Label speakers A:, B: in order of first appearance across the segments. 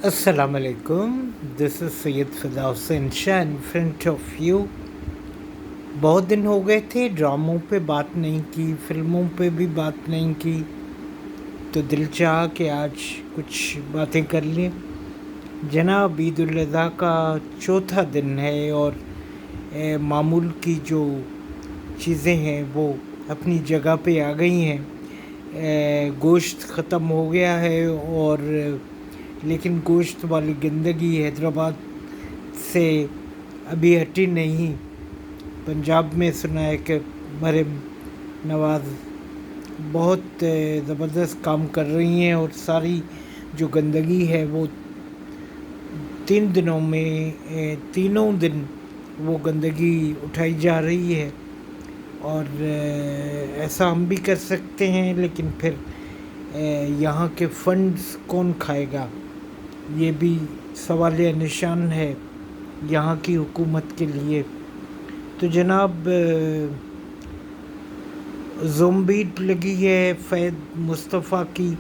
A: Assalamu alaikum. This is Sayyid Fida Hussain Shah in front of you. बहुत दिन हो गए थे ड्रामों पे बात नहीं की, फिल्मों पे भी बात नहीं की, तो दिल चाहा कि आज कुछ बातें कर लें। जनाब ईद उल अज़हा का चौथा दिन है और मामूल की जो चीज़ें हैं वो अपनी जगह पे आ गई हैं। गोश्त ख़त्म हो गया है और लेकिन गोश्त वाली गंदगी हैदराबाद से अभी हटी नहीं। पंजाब में सुना है कि मरियम नवाज़ बहुत ज़बरदस्त काम कर रही हैं और सारी जो गंदगी है वो 3 दिनों में तीनों दिन वो गंदगी उठाई जा रही है। और ऐसा हम भी कर सकते हैं, लेकिन फिर यहाँ के फंड्स कौन खाएगा, ये भी सवालिया निशान है यहाँ की हुकूमत के लिए। तो जनाब ज़ोंबीट लगी है फ़ैद मुस्तफ़ा की।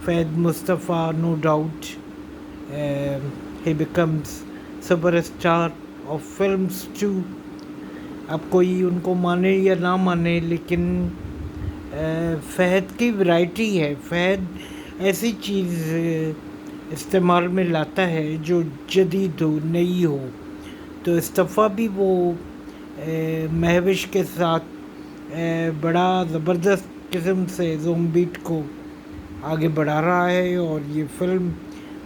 A: Fahad Mustafa no doubt he becomes superstar of films too। अब कोई उनको माने या ना माने, लेकिन फ़हद की वैरायटी है। फ़हद ऐसी चीज़ इस्तेमाल में लाता है जो जदीद हो, नई हो। तो इस्तफ़ा भी वो महविश के साथ बड़ा ज़बरदस्त किस्म से ज़ोंबीट को आगे बढ़ा रहा है और ये फ़िल्म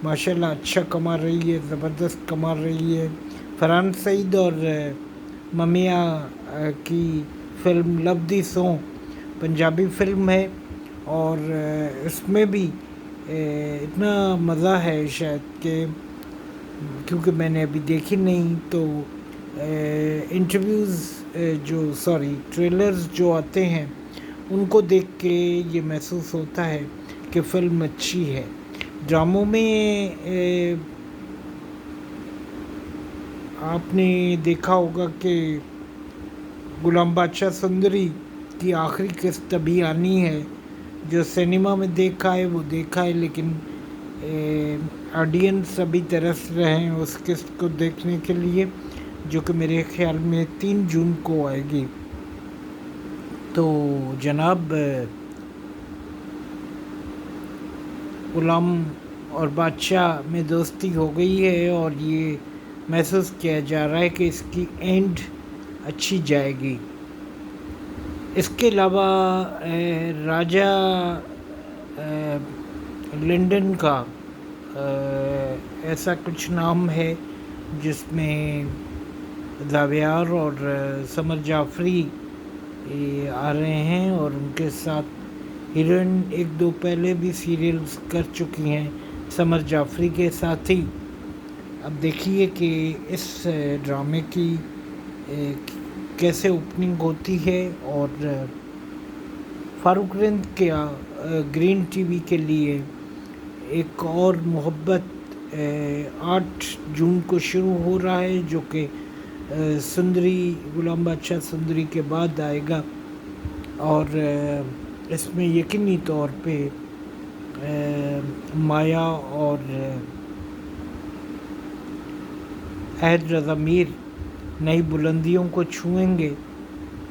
A: माशाल्लाह अच्छा कमा रही है, ज़बरदस्त कमा रही है। फरहान सईद और ममिया की film love the song Punjabi film है और इसमें भी इतना मज़ा है शायद कि, क्योंकि मैंने अभी देखी नहीं, तो इंटरव्यूज़ ट्रेलर्स जो आते हैं उनको देख के ये महसूस होता है कि फ़िल्म अच्छी है। ड्रामों में आपने देखा होगा कि गुलाम बादशाह सुंदरी की आखिरी किस्त अभी आनी है। जो सिनेमा में देखा है वो देखा है, लेकिन ऑडियंस अभी तरस रहे हैं उस किस्त को देखने के लिए, जो कि मेरे ख्याल में 3 जून को आएगी। तो जनाब गुलाम और बादशाह में दोस्ती हो गई है और ये महसूस किया जा रहा है कि इसकी एंड अच्छी जाएगी। इसके अलावा राजा लिंडन का ऐसा कुछ नाम है जिसमें जावियार और समर जाफरी आ रहे हैं और उनके साथ हीरोइन 1-2 पहले भी सीरियल्स कर चुकी हैं समर जाफरी के साथ ही। अब देखिए कि इस ड्रामे की कैसे ओपनिंग होती है। और फारूक रिंद के ग्रीन टीवी के लिए एक और मोहब्बत 8 जून को शुरू हो रहा है, जो कि सुंदरी गुलाम बादशाह सुंदरी के बाद आएगा। और इसमें यकीनी तौर पे माया और अहद रज़ा मीर नई बुलंदियों को छुएंगे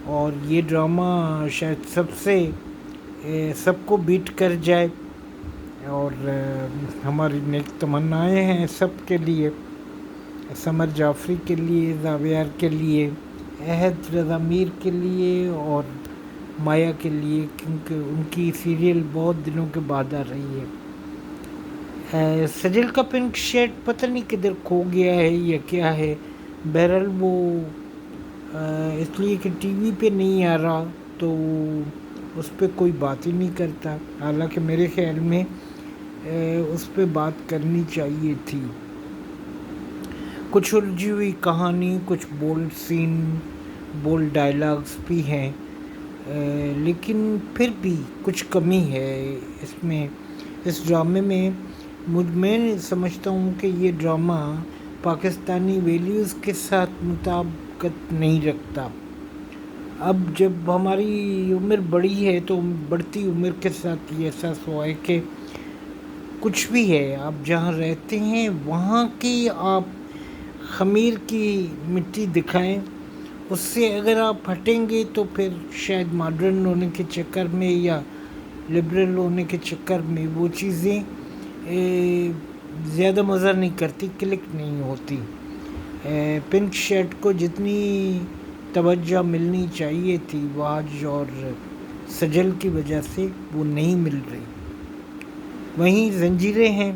A: और ये ड्रामा शायद सबको बीट कर जाए। और हमारी नेक तमन्नाएं हैं सब के लिए, समर जाफरी के लिए, जावियार के लिए, अहद रज़ा मीर के लिए और माया के लिए, क्योंकि उनकी सीरियल बहुत दिनों के बाद आ रही है। सजल का पिंक शर्ट पता नहीं किधर खो गया है या क्या है। बहरहाल वो इसलिए कि टीवी पे नहीं आ रहा तो उस पर कोई बात ही नहीं करता, हालांकि मेरे ख्याल में उस पर बात करनी चाहिए थी। कुछ उलझी हुई कहानी, कुछ बोल्ड सीन, बोल्ड डायलॉग्स भी हैं, लेकिन फिर भी कुछ कमी है इसमें, इस ड्रामे में। मैं समझता हूँ कि ये ड्रामा पाकिस्तानी वैल्यूज़ के साथ मुताबिकत नहीं रखता। अब जब हमारी उम्र बड़ी है तो बढ़ती उम्र के साथ ये एहसास हुआ है कि کچھ بھی ہے، آپ جہاں رہتے ہیں وہاں کی آپ خمیر کی مٹی دکھائیں. اس سے اگر آپ ہٹیں گے تو پھر شاید ماڈرن ہونے کے چکر میں یا لبرل ہونے کے چکر میں وہ چیزیں زیادہ مزہ نہیں کرتی، کلک نہیں ہوتی. پنک شرٹ کو جتنی توجہ ملنی چاہیے تھی واج اور سجل کی وجہ سے وہ نہیں مل رہی. وہیں زنجیریں ہیں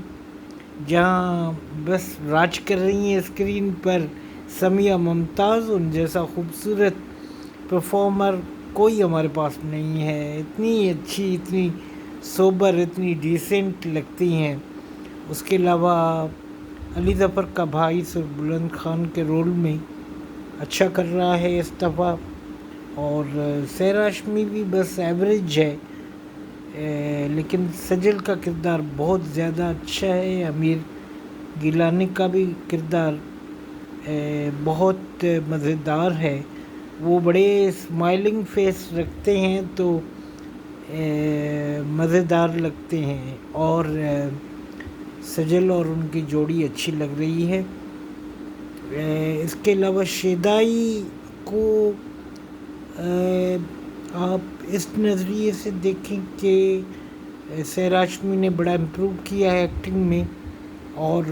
A: جہاں بس راج کر رہی ہیں اسکرین پر سمیہ ممتاز. ان جیسا خوبصورت پرفارمر کوئی ہمارے پاس نہیں ہے. اتنی اچھی، اتنی سوبر، اتنی ڈیسنٹ لگتی ہیں. اس کے علاوہ علی ظفر کا بھائی سر بلند خان کے رول میں اچھا کر رہا ہے اس دفعہ، اور سحر ہاشمی بھی بس ایوریج ہے. لیکن سجل کا کردار بہت زیادہ اچھا ہے. امیر گیلانی کا بھی کردار بہت مزیدار ہے. وہ بڑے اسمائلنگ فیس رکھتے ہیں تو مزیدار لگتے ہیں، اور سجل اور ان کی جوڑی اچھی لگ رہی ہے. اس کے علاوہ شیدائی کو آپ اس نظریے سے دیکھیں کہ سحر ہاشمی نے بڑا امپروو کیا ہے ایکٹنگ میں، اور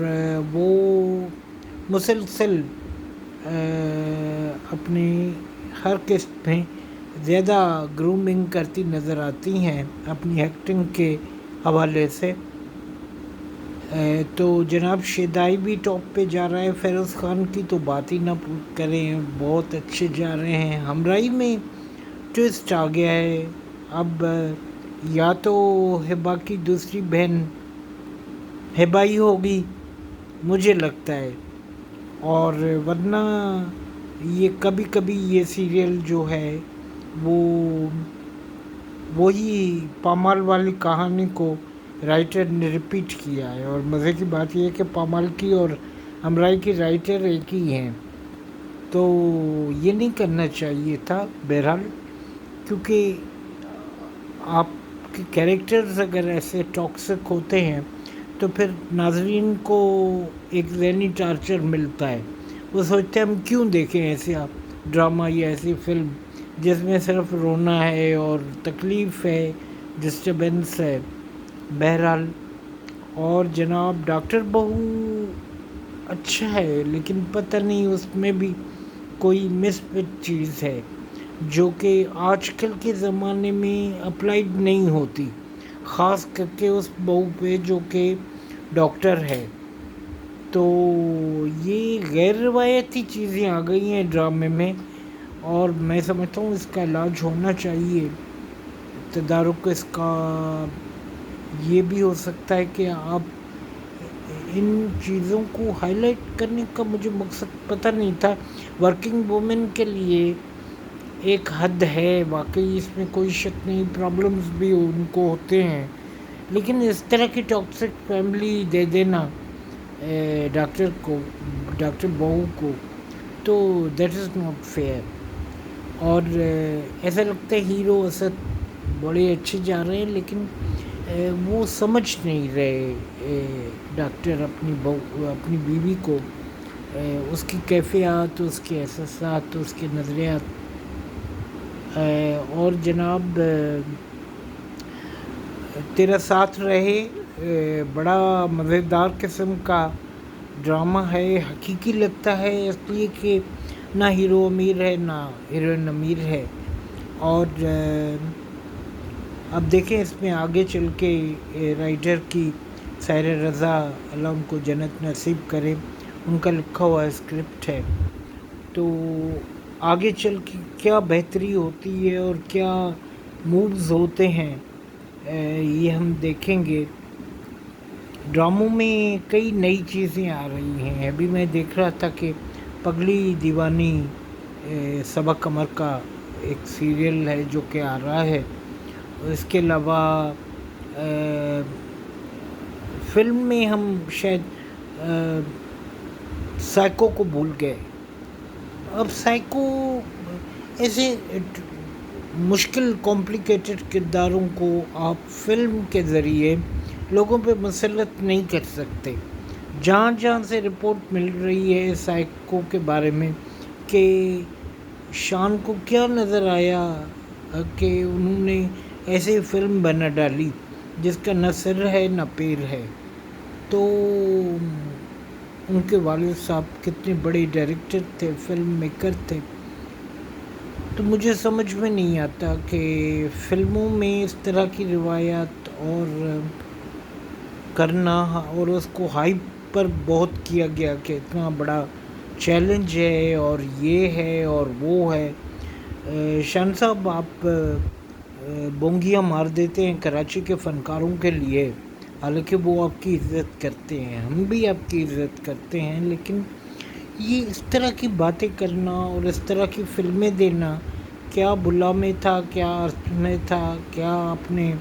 A: وہ مسلسل اپنی ہر قسط میں زیادہ گرومنگ کرتی نظر آتی ہیں اپنی ایکٹنگ کے حوالے سے. تو جناب شیدائی بھی ٹاپ پہ جا رہا ہے. فیروز خان کی تو بات ہی نہ کریں، بہت اچھے جا رہے ہیں. ہمراہی میں ٹوسٹ آ گیا ہے. اب یا تو ہبا کی دوسری بہن ہبا ہی ہوگی مجھے لگتا ہے، اور ورنہ یہ کبھی کبھی یہ سیریل جو ہے وہ وہی پامال والی کہانی کو رائٹر نے ریپیٹ کیا ہے. اور مزے کی بات یہ ہے کہ پامال کی اور ہمراہی کی رائٹر ایک ہی ہیں، تو یہ نہیں کرنا چاہیے تھا. بہرحال کیونکہ آپ کے کیریکٹرز اگر ایسے ٹاکسک ہوتے ہیں تو پھر ناظرین کو ایک ذہنی ٹارچر ملتا ہے. وہ سوچتے ہیں ہم کیوں دیکھیں ایسے ڈرامہ یا ایسی فلم جس میں صرف رونا ہے اور تکلیف ہے، ڈسٹربنس ہے. بہرحال، اور جناب ڈاکٹر بہو اچھا ہے، لیکن پتہ نہیں اس میں بھی کوئی مثبت چیز ہے جو کہ آج کل کے زمانے میں اپلائیڈ نہیں ہوتی، خاص کر کے اس بہو پہ جو کہ ڈاکٹر ہے. تو یہ غیر روایتی چیزیں آ گئی ہیں ڈرامے میں، اور میں سمجھتا ہوں اس کا علاج ہونا چاہیے. تدارک اس کا یہ بھی ہو سکتا ہے کہ آپ ان چیزوں کو ہائی لائٹ کرنے کا مجھے مقصد پتہ نہیں تھا. ورکنگ وومن کے لیے ایک حد ہے، واقعی اس میں کوئی شک نہیں، پرابلمز بھی ان کو ہوتے ہیں، لیکن اس طرح کی ٹاکسک فیملی دے دینا ڈاکٹر بہو کو، تو دیٹ از ناٹ فیئر. اور ایسا لگتا ہے ہیرو اسد بڑے اچھے جا رہے ہیں، لیکن وہ سمجھ نہیں رہے ڈاکٹر اپنی بیوی کو، اس کی کیفیات، اس کے احساسات، اس کے نظریات. اور جناب تیرا ساتھ رہے بڑا مزیدار قسم کا ڈرامہ ہے. حقیقی لگتا ہے اس لیے کہ نہ ہیرو امیر ہے نہ ہیروئن امیر ہے. اور اب دیکھیں اس میں آگے چل کے رائٹر کی سحر رضا، اللہ ان کو جنت نصیب کرے، ان کا لکھا ہوا اسکرپٹ ہے، تو آگے چل کے کیا بہتری ہوتی ہے اور کیا مووز ہوتے ہیں یہ ہم دیکھیں گے. ڈراموں میں کئی نئی چیزیں آ رہی ہیں. ابھی میں دیکھ رہا تھا کہ پگلی دیوانی صبا قمر کا ایک سیریل ہے جو کہ آ رہا ہے. اس کے علاوہ فلم میں ہم شاید سائیکو کو بھول گئے. اب سائیکو ایسے مشکل کمپلیکیٹڈ کرداروں کو آپ فلم کے ذریعے लोगों पे मुसलत नहीं कर सकते। जहाँ जहाँ से रिपोर्ट मिल रही है साइको के बारे में कि शान को क्या नज़र आया कि उन्होंने ऐसी फिल्म बना डाली जिसका न सिर है न पैर है। तो उनके वालिद साहब कितने बड़े डायरेक्टर थे, फिल्म मेकर थे। तो मुझे समझ में नहीं आता कि फ़िल्मों में इस तरह की रिवायत और करना और उसको हाइप पर बहुत किया गया कि इतना बड़ा चैलेंज है और ये है और वो है। शान साहब आप बोंगियाँ मार देते हैं कराची के फ़नकारों के लिए, हालांकि वो आपकी इज़्ज़त करते हैं, हम भी आपकी इज़्ज़त करते हैं, लेकिन ये इस तरह की बातें करना और इस तरह की फ़िल्में देना क्या बुला में था, क्या अर्थ में था, क्या आपने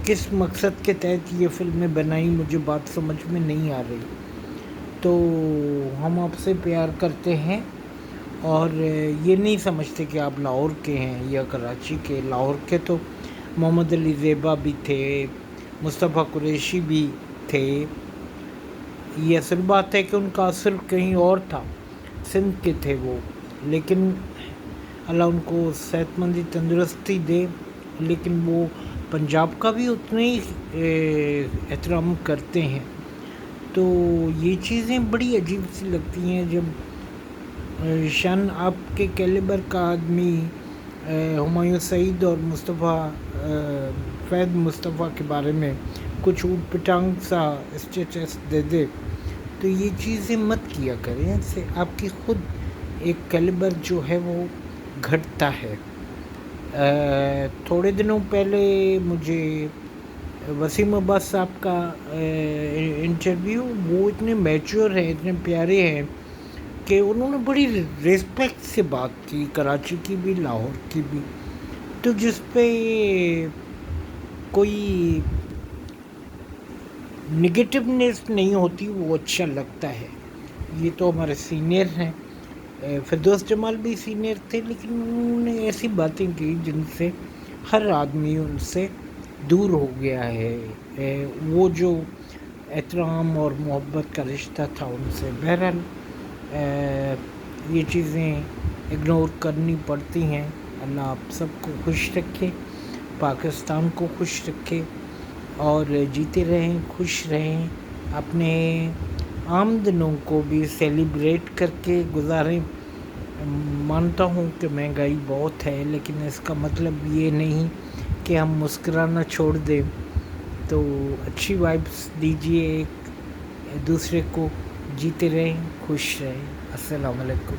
A: किस मकसद के तहत ये फ़िल्में बनाई, मुझे बात समझ में नहीं आ रही। तो हम आपसे प्यार करते हैं और ये नहीं समझते कि आप लाहौर के हैं या कराची के। लाहौर के तो मोहम्मद अली ज़ेबा भी थे, मुस्तफ़ा कुरैशी भी थे। ये असल बात है कि उनका असर कहीं और था, सिंध के थे वो, लेकिन अल्लाह उनको सेहतमंदी तंदुरुस्ती दे, लेकिन वो पंजाब का भी उतने ही एहतराम करते हैं। तो ये चीज़ें बड़ी अजीब सी लगती हैं जब शान आपके कैलिबर का आदमी हुमायूं सईद और फैद मुस्तफ़ा के बारे में कुछ ऊट पटांग सा स्टेटस दे दे, तो ये चीज़ें मत किया करें। इससे आपकी खुद एक कैलिबर जो है वो घटता है। थोड़े दिनों पहले मुझे वसीम अब्बास साहब का इंटरव्यू, वो इतने मैच्योर हैं, इतने प्यारे हैं कि उन्होंने बड़ी रिस्पेक्ट से बात की, कराची की भी लाहौर की भी, तो जिस पे कोई निगेटिवनेस नहीं होती वो अच्छा लगता है। ये तो हमारे सीनियर हैं, फिरदौस जमाल भी सीनियर थे, लेकिन उन्होंने ऐसी बातें की जिनसे हर आदमी उनसे दूर हो गया है। वो जो एहतराम और मोहब्बत का रिश्ता था उनसे, बहरहाल ये चीज़ें इग्नोर करनी पड़ती हैं। अल्लाह आप सबको खुश रखे, पाकिस्तान को खुश रखे और जीते रहें, खुश रहें, अपने आमदनों को भी सेलिब्रेट करके गुजारें। मानता हूँ कि महंगाई बहुत है, लेकिन इसका मतलब ये नहीं कि हम मुस्कुराना छोड़ दें। तो अच्छी वाइब्स दीजिए एक दूसरे को, जीते रहें, खुश रहें। अस्सलाम वालेकुम।